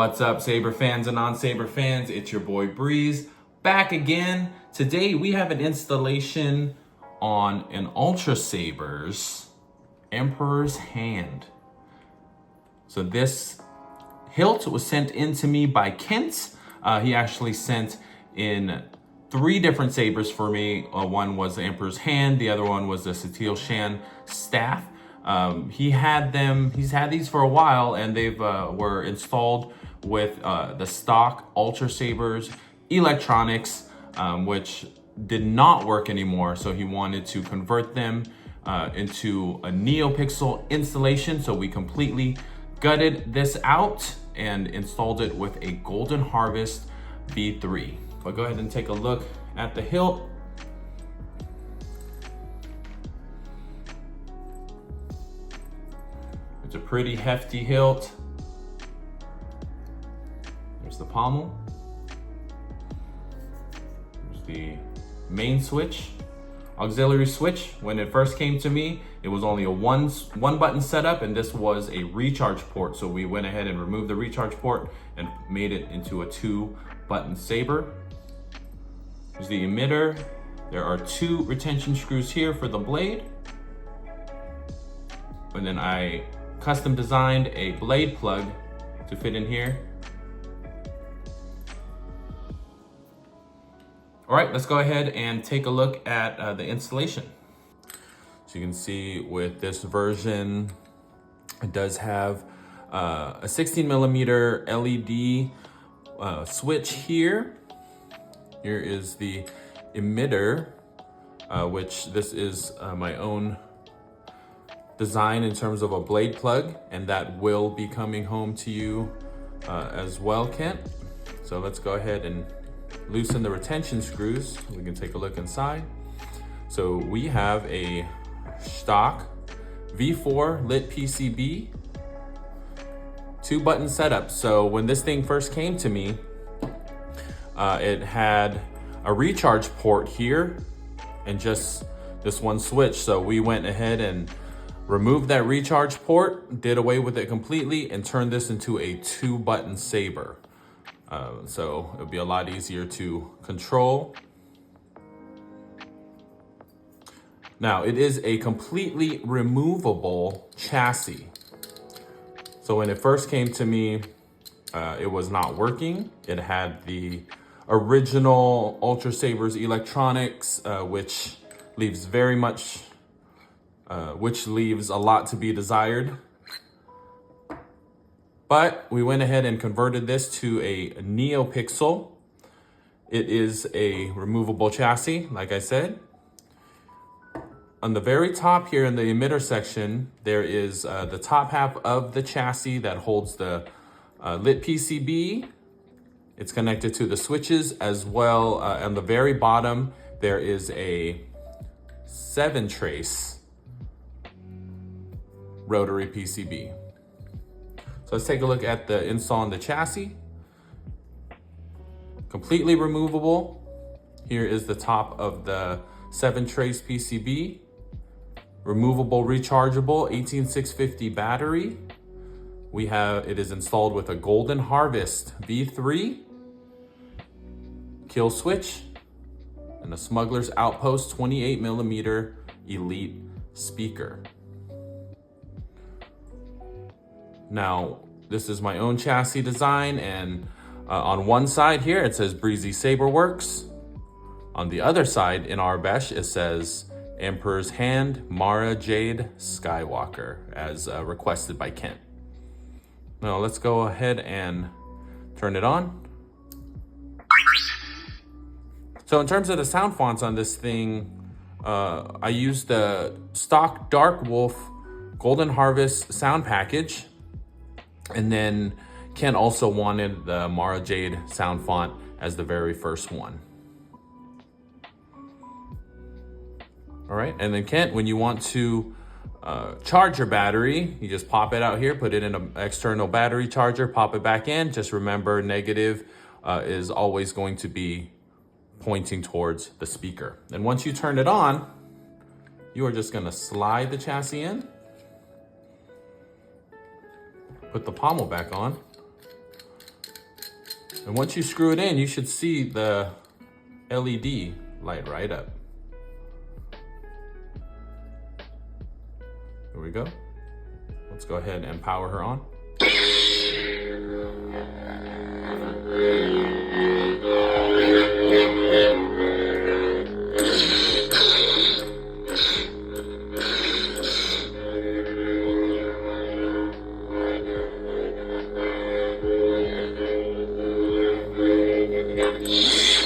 What's up, Saber fans and non-Saber fans? It's your boy Breeze back again. Today we have an installation on an Ultrasabers Emperor's Hand. So this hilt was sent in to me by Kent. He actually sent in 3 different sabers for me. One was the Emperor's Hand, the other one was the Satil Shan staff. He's had these for a while, and they've were installed with the stock Ultrasabers electronics, which did not work anymore. So he wanted to convert them into a Neopixel installation. So we completely gutted this out and installed it with a Golden Harvest V3. But go ahead and take a look at the hilt. It's a pretty hefty hilt. There's the pommel. There's the main switch, auxiliary switch. When it first came to me, it was only a one button setup, and this was a recharge port. So we went ahead and removed the recharge port and made it into a 2-button saber. There's the emitter. There are 2 retention screws here for the blade. And then I custom designed a blade plug to fit in here. All right, let's go ahead and take a look at the installation. So you can see with this version, it does have a 16mm LED switch here. Here is the emitter, which this is my own design in terms of a blade plug, and that will be coming home to you as well, Kent. So let's go ahead and loosen the retention screws. We can take a look inside. So we have a Shtok V4 lit PCB, 2-button setup. So when this thing first came to me, it had a recharge port here and just this one switch. So we went ahead and removed that recharge port, did away with it completely, and turned this into a 2-button saber. So it'll be a lot easier to control. Now, it is a completely removable chassis. So when it first came to me, it was not working. It had the original Ultrasabers electronics, which leaves a lot to be desired. But we went ahead and converted this to a Neopixel. It is a removable chassis, like I said. On the very top here in the emitter section, there is the top half of the chassis that holds the lit PCB. It's connected to the switches as well. On the very bottom, there is a 7-trace rotary PCB. So let's take a look at the install on the chassis. Completely removable. Here is the top of the 7-trace PCB. Removable, rechargeable 18650 battery. It is installed with a Golden Harvest V3 kill switch and a Smuggler's Outpost 28mm Elite speaker. Now, this is my own chassis design, and on one side here, it says Breezy Saber Works. On the other side, in our Besh, it says Emperor's Hand, Mara Jade Skywalker, as requested by Kent. Now, let's go ahead and turn it on. So in terms of the sound fonts on this thing, I used the stock Darkwolf Golden Harvest sound package. And then Ken also wanted the Mara Jade sound font as the very first one. All right, and then Kent, when you want to charge your battery, you just pop it out here, put it in an external battery charger, pop it back in. Just remember, negative is always going to be pointing towards the speaker. And once you turn it on, you are just gonna slide the chassis in, put the pommel back on, And once you screw it in, you should see the LED light right up. Here we go. Let's go ahead and power her on.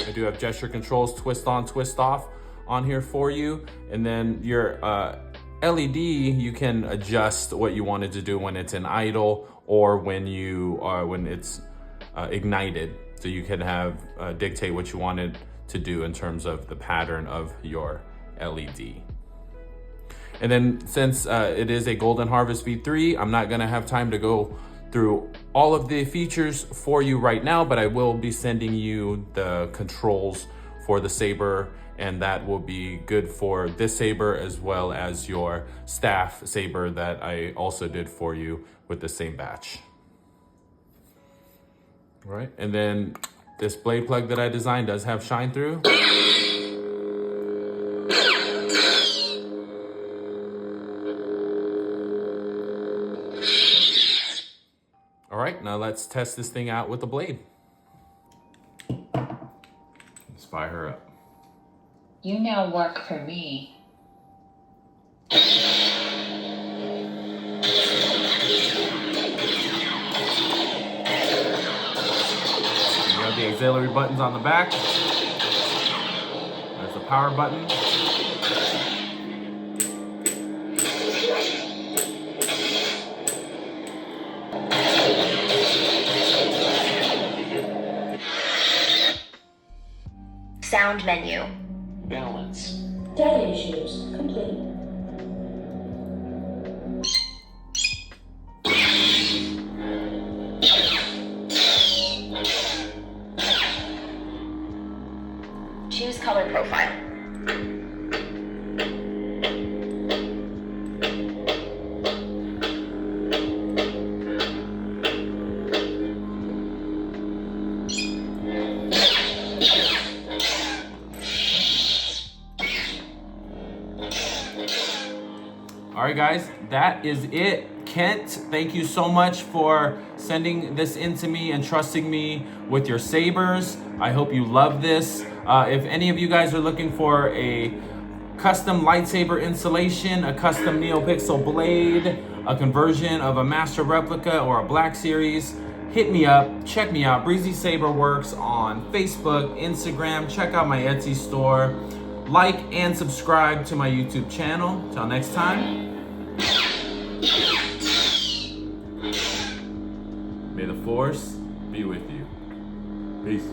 I do have gesture controls, twist on, twist off on here for you. And then your LED, you can adjust what you wanted to do when it's in idle or when it's ignited. So you can have dictate what you wanted to do in terms of the pattern of your LED. And then since it is a Golden Harvest V3, I'm not gonna have time to go through all of the features for you right now, but I will be sending you the controls for the Saber, and that will be good for this Saber as well as your staff Saber that I also did for you with the same batch. All right, and then this blade plug that I designed does have shine through. All right, now let's test this thing out with the blade. Let's fire her up. You now work for me. You have the auxiliary buttons on the back. There's the power button. Sound menu. Balance. Data issues complete. Choose color profile. All right, guys, that is it. Kent, thank you so much for sending this in to me and trusting me with your sabers. I hope you love this. If any of you guys are looking for a custom lightsaber installation, a custom Neopixel blade, a conversion of a master replica or a Black Series, hit me up, check me out. Breezy Saber Works on Facebook, Instagram. Check out my Etsy store. Like and subscribe to my YouTube channel. Till next time. May the Force be with you. Peace.